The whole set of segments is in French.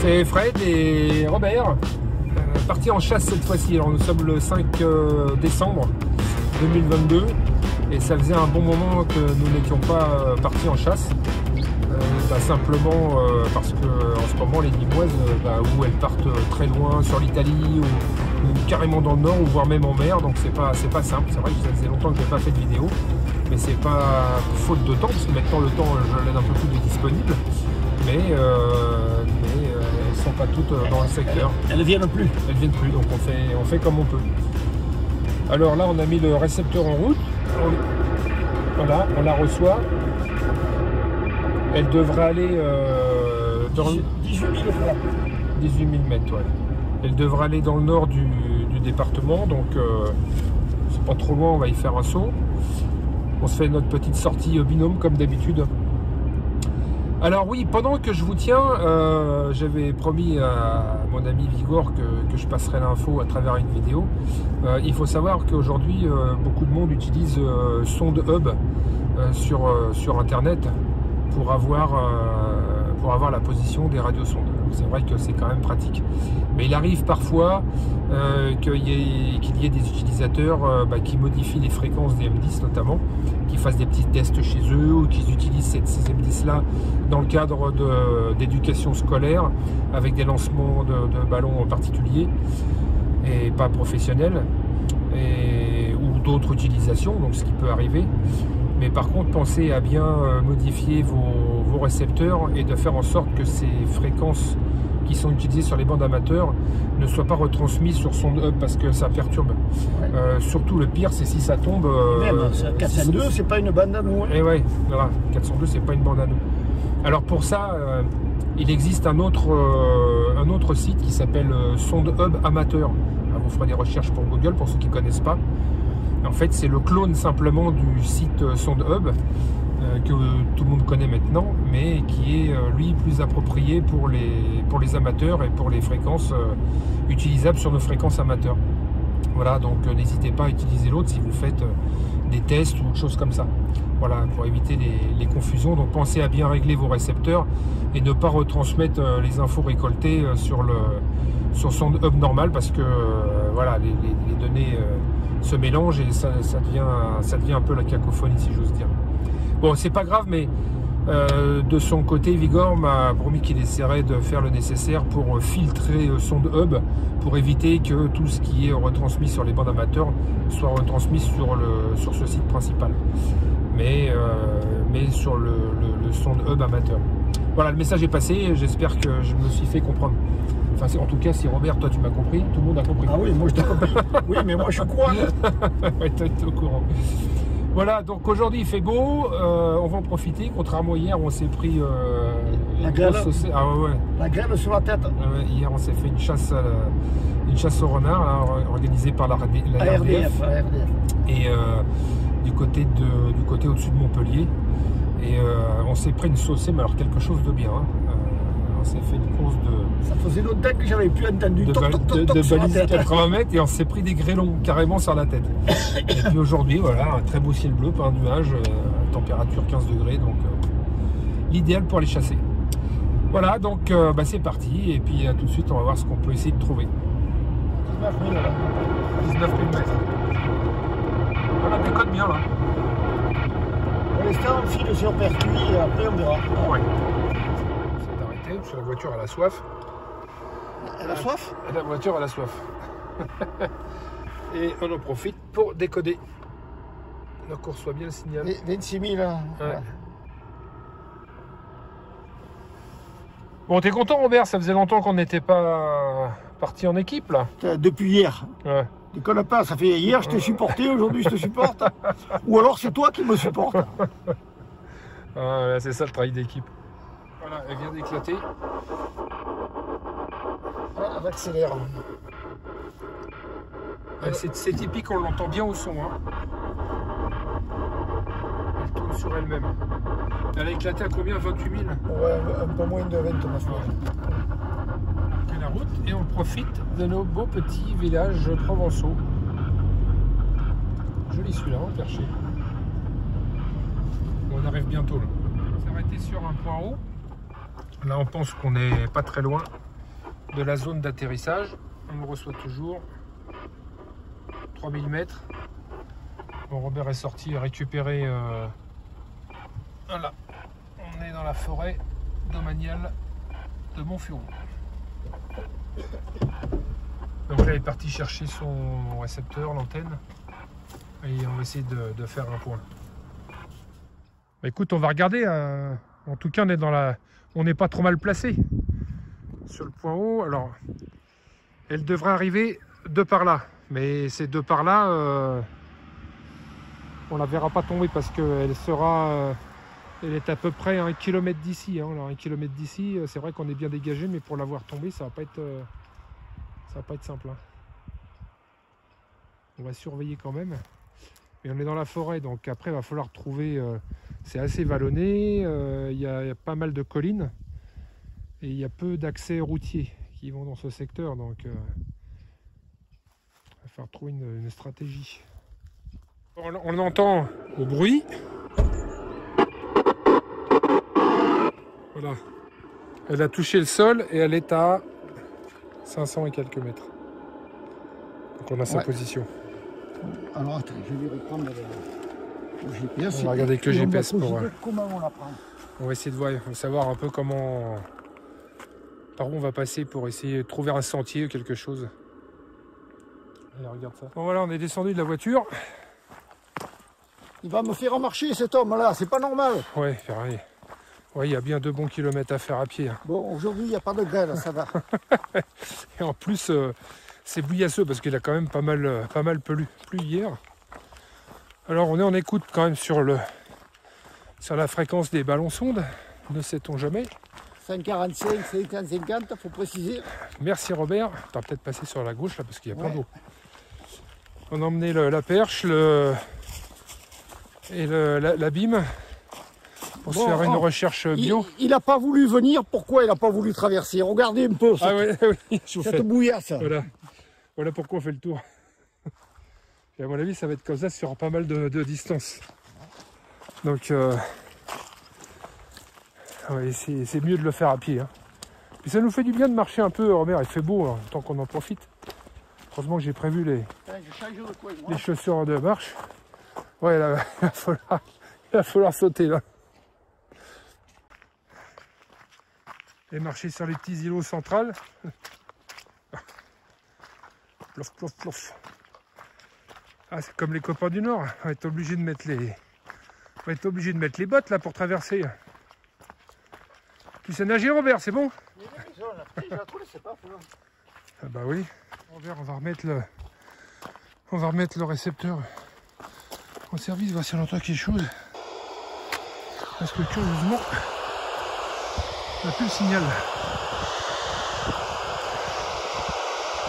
C'est Fred et Robert, partis en chasse cette fois-ci. Alors nous sommes le 5 décembre 2022 et ça faisait un bon moment que nous n'étions pas partis en chasse. Simplement parce que en ce moment les Limoises, où elles partent très loin sur l'Italie ou carrément dans le nord ou voire même en mer, donc c'est pas simple. C'est vrai que ça faisait longtemps que je n'ai pas fait de vidéo, mais c'est pas faute de temps parce que maintenant le temps je l'aide un peu plus disponible, mais elles sont pas toutes dans le secteur. Elles ne viennent plus. Elles viennent plus, donc on fait comme on peut. Alors là on a mis le récepteur en route, voilà, on la reçoit. Elle devrait aller dans 18 000 francs. 18 000 mètres, ouais. Elle devrait aller dans le nord du département, donc c'est pas trop loin, on va y faire un saut. On se fait notre petite sortie binôme comme d'habitude. Alors oui, pendant que je vous tiens, j'avais promis à mon ami Vigor que je passerai l'info à travers une vidéo. Il faut savoir qu'aujourd'hui, beaucoup de monde utilise Sonde Hub sur Internet pour avoir la position des radiosondes. C'est vrai que c'est quand même pratique. Mais il arrive parfois qu'il y ait des utilisateurs qui modifient les fréquences des M10 notamment, qui fassent des petits tests chez eux ou qui utilisent ces M10 là dans le cadre d'éducation scolaire avec des lancements de ballons en particulier et pas professionnels ou d'autres utilisations, donc ce qui peut arriver. Mais par contre, pensez à bien modifier vos récepteurs et de faire en sorte que ces fréquences qui sont utilisées sur les bandes amateurs ne soient pas retransmises sur Sonde Hub parce que ça perturbe. Ouais. Surtout le pire, c'est si ça tombe... Même 402, c'est pas une bande à nous. Hein. Et ouais, voilà, 402, c'est pas une bande à nous. Alors pour ça, il existe un autre site qui s'appelle Sonde Hub Amateur. Alors, vous ferez des recherches pour Google, pour ceux qui ne connaissent pas. En fait, c'est le clone simplement du site Sonde Hub que tout le monde connaît maintenant, mais qui est lui plus approprié pour les amateurs et pour les fréquences utilisables sur nos fréquences amateurs. Voilà, donc n'hésitez pas à utiliser l'autre si vous faites des tests ou choses comme ça. Voilà, pour éviter les confusions. Donc pensez à bien régler vos récepteurs et ne pas retransmettre les infos récoltées sur Sonde Hub normal parce que voilà, les données se mélangent et ça devient un peu la cacophonie, si j'ose dire. Bon, c'est pas grave, mais de son côté, Vigor m'a promis qu'il essaierait de faire le nécessaire pour filtrer Sonde Hub, pour éviter que tout ce qui est retransmis sur les bandes amateurs soit retransmis sur ce site principal, mais sur le Sonde Hub amateur. Voilà, le message est passé, j'espère que je me suis fait comprendre. Enfin, en tout cas, si Robert, toi tu m'as compris, tout le monde a compris. Ah oui, moi je t'ai compris. Oui, mais moi je crois. Ouais, tu es au courant. Voilà, donc aujourd'hui il fait beau, on va en profiter. Contrairement à hier, on s'est pris la grêle. Ah ouais. La grêle sur la tête. Hier, on s'est fait une chasse au renard là, organisée par la RDF. Et du côté au-dessus de Montpellier. Et on s'est pris une saucée, mais alors quelque chose de bien. Hein. On s'est fait une course de... Ça faisait longtemps que j'avais plus entendu de balise de 80 mètres et on s'est pris des grêlons carrément sur la tête. Et puis aujourd'hui, voilà, un très beau ciel bleu, pas un nuage, température 15 degrés, donc l'idéal pour aller chasser. Voilà, donc c'est parti, et puis tout de suite, on va voir ce qu'on peut essayer de trouver. 19 000 mètres. Voilà, déconne bien là. Pour l'instant, on file sur Pertuis et après on verra. Ouais. Parce que la voiture elle a soif. Elle a soif? La voiture elle a soif. Et on en profite pour décoder. Donc on reçoit bien le signal. 26 000. Hein. Ouais. Bon, t'es content Robert? Ça faisait longtemps qu'on n'était pas parti en équipe là. Depuis hier. Ouais. Déconne pas, ça fait hier je t'ai supporté, aujourd'hui je te supporte. Ou alors c'est toi qui me supportes. Ah, c'est ça le travail d'équipe. Voilà, elle vient d'éclater. Ah, elle accélère. C'est typique, on l'entend bien au son. Hein. Elle tourne sur elle-même. Elle a éclaté à combien? 28 000? Ouais, un peu moins de 29 000. On la route et on profite de nos beaux petits villages provençaux. Joli celui-là, hein, perché. On arrive bientôt là. On s'est arrêté sur un point haut. Là on pense qu'on n'est pas très loin de la zone d'atterrissage. On nous reçoit toujours 3000 mètres. Bon, Robert est sorti récupérer. Voilà, on est dans la forêt domaniale de Montfuron. Donc là, il est parti chercher son récepteur, l'antenne, et on va essayer de faire un point. Bah, écoute, on va regarder. En tout cas, on n'est pas trop mal placé sur le point haut. Alors, elle devrait arriver de par là, mais ces deux par là, on la verra pas tomber parce qu'elle sera. Elle est à peu près à 1 km d'ici. Hein. Alors 1 km d'ici, c'est vrai qu'on est bien dégagé, mais pour la voir tomber, ça va pas être simple. Hein. On va surveiller quand même. Mais on est dans la forêt, donc après il va falloir trouver. C'est assez vallonné, il y a pas mal de collines et il y a peu d'accès routiers qui vont dans ce secteur, donc il va falloir trouver une stratégie. On entend au bruit. Voilà, elle a touché le sol et elle est à 500 et quelques mètres. Donc on a sa position. Alors attends, je vais reprendre le GPS. On va regarder avec le GPS pour. Comment on la prend? On va essayer de savoir un peu comment. Par où on va passer pour essayer de trouver un sentier ou quelque chose. Allez, regarde ça. Bon voilà, on est descendu de la voiture. Il va me faire marcher cet homme-là, c'est pas normal. Ouais, pareil. Ouais, il y a bien 2 bons kilomètres à faire à pied. Hein. Bon, aujourd'hui, il n'y a pas de grêle, ça va. Et en plus, c'est bouillasseux parce qu'il a quand même pas mal plu hier. Alors, on est en écoute quand même sur la fréquence des ballons sondes. Ne sait-on jamais. 545, 550, faut préciser. Merci Robert. Tu vas peut-être passer sur la gauche là parce qu'il y a pas d'eau. On a emmené la perche et la bime. Pour se faire une recherche bio. Il n'a pas voulu venir, pourquoi il n'a pas voulu traverser? Regardez un peu cette bouillasse. Voilà pourquoi on fait le tour. Et à mon avis, ça va être comme ça sur pas mal de distance. Donc, ouais, c'est mieux de le faire à pied. Hein. Puis ça nous fait du bien de marcher un peu, Robert, il fait beau, hein, tant qu'on en profite. Heureusement que j'ai prévu les chaussures de marche. Ouais, là, il va falloir sauter là. Et marcher sur les petits îlots centrales. Plof, plof, plof. Ah, c'est comme les copains du Nord. On va être obligé de mettre les bottes là pour traverser. Tu sais nager, Robert, c'est bon? Ah bah oui. Robert, on va remettre le récepteur en service, voir si on entend quelque chose. Parce que curieusement, on n'a plus le signal.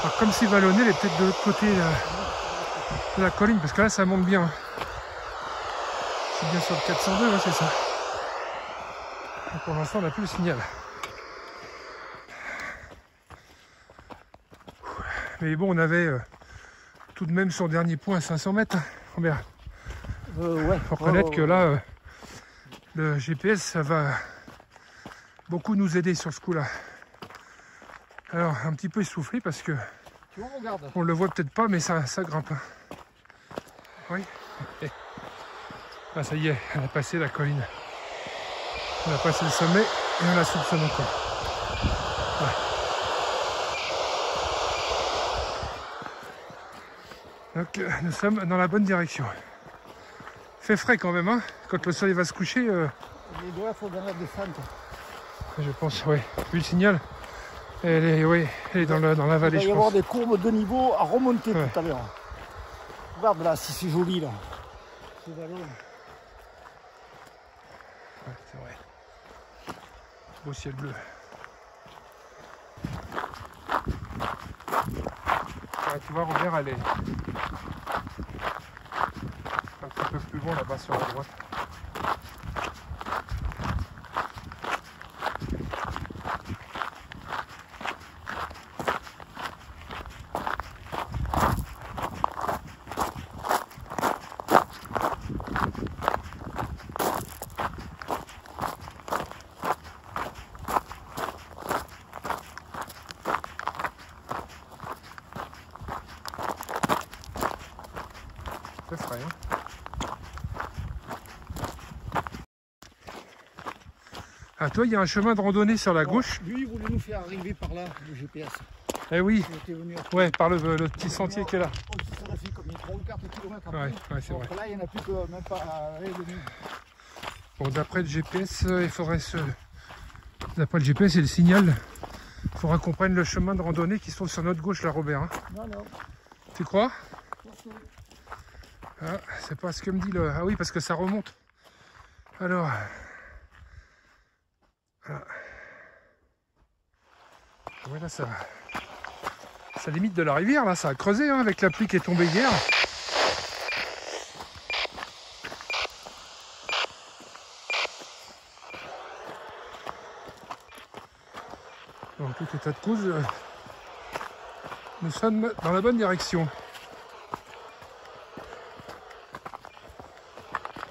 Alors comme c'est vallonné, elle est peut-être de l'autre côté de la colline, parce que là ça monte bien. C'est bien sur le 402, ouais, c'est ça. Et pour l'instant on n'a plus le signal. Mais bon, on avait tout de même son dernier point à 500 mètres. Robert. Ouais. Faut reconnaître que là, le GPS, ça va beaucoup nous aider sur ce coup-là. Alors, un petit peu essoufflé parce que tu vois, regarde. On le voit peut-être pas, mais ça grimpe. Oui. Ah, ça y est, elle a passé la colline. On a passé le sommet et on la soupçonne encore. Ouais. Donc, nous sommes dans la bonne direction. Fait frais quand même, hein. Quand le soleil va se coucher. Les doigts, il faut dans la descente. Je pense, oui. Vu le signal, elle est dans la vallée, je pense. Il va y avoir des courbes de niveau à remonter tout à l'heure. Regarde là, si c'est joli là. C'est vallon. Ouais, c'est vrai. Beau ciel bleu. Ah, tu vois, Robert, elle est un petit peu plus loin là-bas sur la droite. très frais. Hein. Ah, toi, il y a un chemin de randonnée sur la gauche. Lui, il voulait nous faire arriver par là, le GPS. Eh oui, Venu ouais, par le petit sentier qui est là. Ça aurait fait comme 3 ou 4 km après. Ouais, c'est vrai. Là, il n'y en a plus que même pas à revenir. Bon, d'après le GPS, il faudrait se... D'après le GPS et le signal, il faudra qu'on prenne le chemin de randonnée qui se trouve sur notre gauche, là, Robert. Hein. Non. Tu crois? Ah, c'est pas ce que me dit le... Ah oui, parce que ça remonte. Alors... Ah. Voilà, ça limite de la rivière, là, ça a creusé hein, avec la pluie qui est tombée hier. En tout état de cause, nous sommes dans la bonne direction.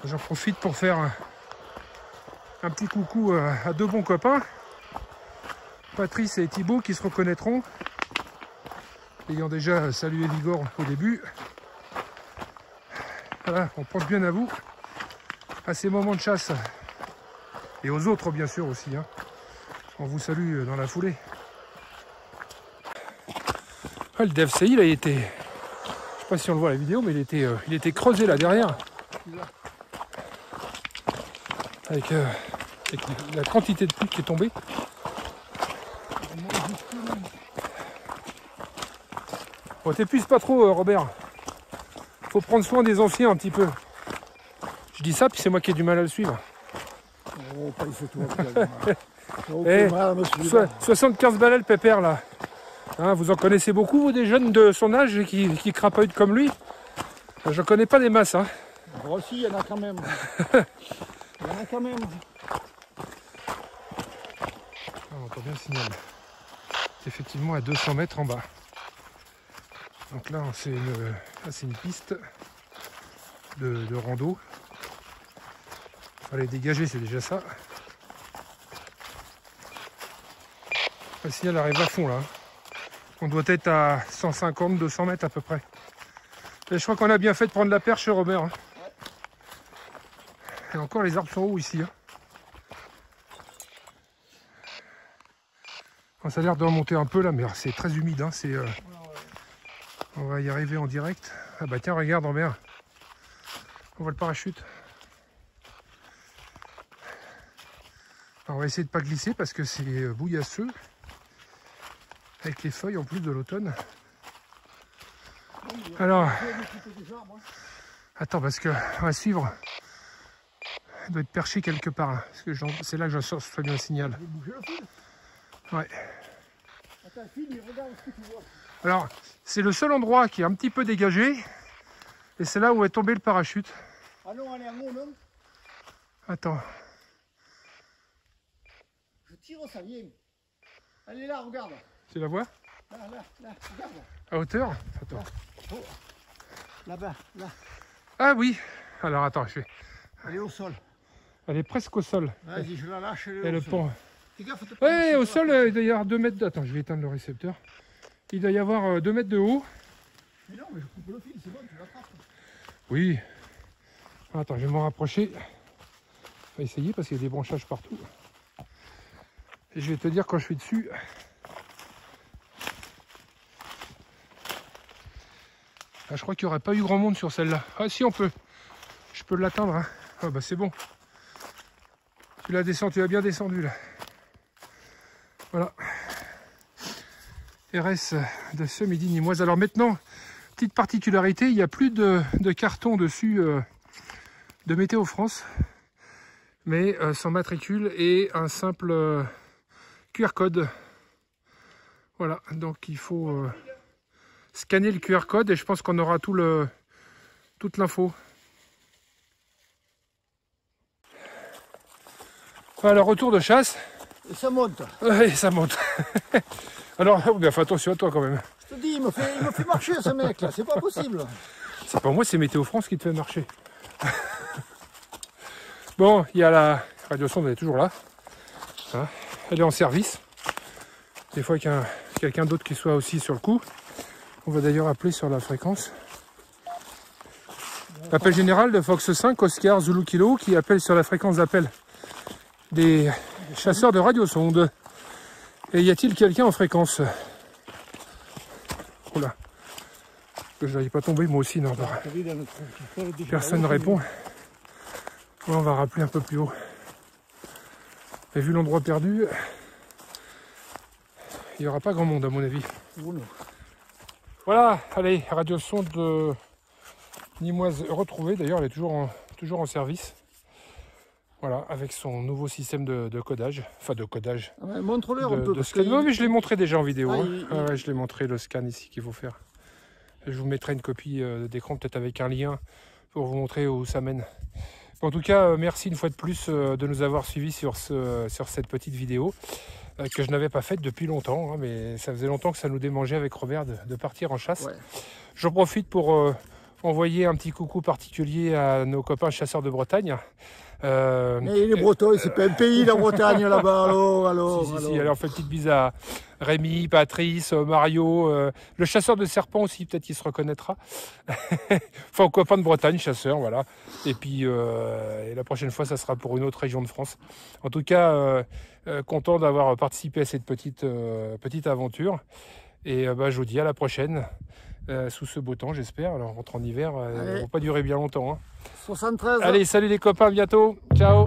J'en profite pour faire un petit coucou à deux bons copains, Patrice et Thibaut, qui se reconnaîtront, ayant déjà salué Vigor au début. Voilà, on pense bien à vous, à ces moments de chasse, et aux autres bien sûr aussi. Hein. On vous salue dans la foulée. Ah, le DFCI, il a été, je sais pas si on le voit à la vidéo, mais il était creusé là derrière. Avec la quantité de pluie qui est tombée. Bon, t'épuises pas trop, Robert. Faut prendre soin des anciens un petit peu. Je dis ça, puis c'est moi qui ai du mal à le suivre. Oh, pas il fait tout. 75 balais le pépère là. Hein, vous en connaissez beaucoup, vous, des jeunes de son âge qui crapahutent comme lui? Je connais pas des masses. Hein. Bon, si, il y en a quand même. Il y en a quand même. On entend bien le signal. C'est effectivement à 200 mètres en bas. Donc là, c'est une piste de rando. Il fallait dégager, c'est déjà ça. Le signal arrive à fond là. On doit être à 150, 200 mètres à peu près. Et je crois qu'on a bien fait de prendre la perche, Robert. Hein. Et encore, les arbres sont hauts ici. Hein. Ça a l'air de remonter un peu là, mais c'est très humide. Hein. On va y arriver en direct. Ah bah tiens, regarde, Robert. On voit le parachute. Alors, on va essayer de ne pas glisser parce que c'est bouillasseux. Avec les feuilles en plus de l'automne. Alors, attends, parce que on va suivre. Il doit être perché quelque part. Hein, parce que c'est là que je sors bien le signal. Ouais. Alors, c'est le seul endroit qui est un petit peu dégagé. Et c'est là où est tombé le parachute. Ah non, elle est en haut, non? Attends. Je tire, ça vient. Elle est là, regarde. Tu la vois? Là, regarde. À hauteur? Attends. Oh. Là-bas, là. Ah oui. Alors attends, je fais. Elle est au sol. Elle est presque au sol. Vas-y, je la lâche. Elle est au sol. Fais gaffe, Ouais, au sol, il doit y avoir 2 mètres de... Attends, je vais éteindre le récepteur. Il doit y avoir 2 mètres de haut. Mais non, mais je coupe le fil, c'est bon, tu l'attrapes. Oui. Attends, je vais m'en rapprocher. On va essayer parce qu'il y a des branchages partout. Et je vais te dire quand je suis dessus. Ah, je crois qu'il n'y aurait pas eu grand monde sur celle-là. Ah si, on peut. Je peux l'atteindre. Hein. Ah bah c'est bon. Tu l'as descendu, tu as bien descendu là. Voilà. RS de ce midi nîmoise. Alors maintenant, petite particularité, il n'y a plus de carton dessus de Météo France, mais sans matricule et un simple QR code. Voilà, donc il faut scanner le QR code et je pense qu'on aura toute l'info. Alors, retour de chasse. Et ça monte. Oui, ça monte. Alors, oh, bien, fais attention à toi quand même. Je te dis, il me fait marcher ce mec là, c'est pas possible. C'est pas moi, c'est Météo France qui te fait marcher. Bon, il y a la radio sonde, elle est toujours là. Hein, elle est en service. Des fois qu'il y a quelqu'un d'autre qui soit aussi sur le coup. On va d'ailleurs appeler sur la fréquence. Appel général de Fox 5, Oscar Zulu Kilo, qui appelle sur la fréquence d'appel des chasseurs de radiosonde. Et y a-t-il quelqu'un en fréquence? Oula, que je n'arrive pas tomber moi aussi, non. Personne ne répond. Ouais, on va rappeler un peu plus haut. Et vu l'endroit perdu, il n'y aura pas grand monde à mon avis. Voilà, allez, radiosonde nîmoise retrouvée. D'ailleurs, elle est toujours en service. Voilà, avec son nouveau système de codage. Enfin, de codage. Ah, montre-le un peu. De scan. Non, mais je l'ai montré déjà en vidéo. Ah, hein. Ouais, je l'ai montré le scan ici qu'il faut faire. Je vous mettrai une copie d'écran, peut-être avec un lien, pour vous montrer où ça mène. En tout cas, merci une fois de plus de nous avoir suivis sur cette petite vidéo que je n'avais pas faite depuis longtemps. Hein, mais ça faisait longtemps que ça nous démangeait avec Robert de partir en chasse. Ouais. J'en profite pour envoyer un petit coucou particulier à nos copains chasseurs de Bretagne. Mais les Bretons, c'est pas un pays la Bretagne là-bas, alors. Si, allez, on fait une petite bise à Rémi, Patrice, Mario, le chasseur de serpents aussi, peut-être qu'il se reconnaîtra. Enfin, copain de Bretagne, chasseur, voilà. Et puis, et la prochaine fois, ça sera pour une autre région de France. En tout cas, content d'avoir participé à cette petite aventure. Et je vous dis à la prochaine. Sous ce beau temps, j'espère. Alors, on rentre en hiver, ça ne va pas durer bien longtemps. Hein. 73. Allez, salut les copains, à bientôt. Ciao.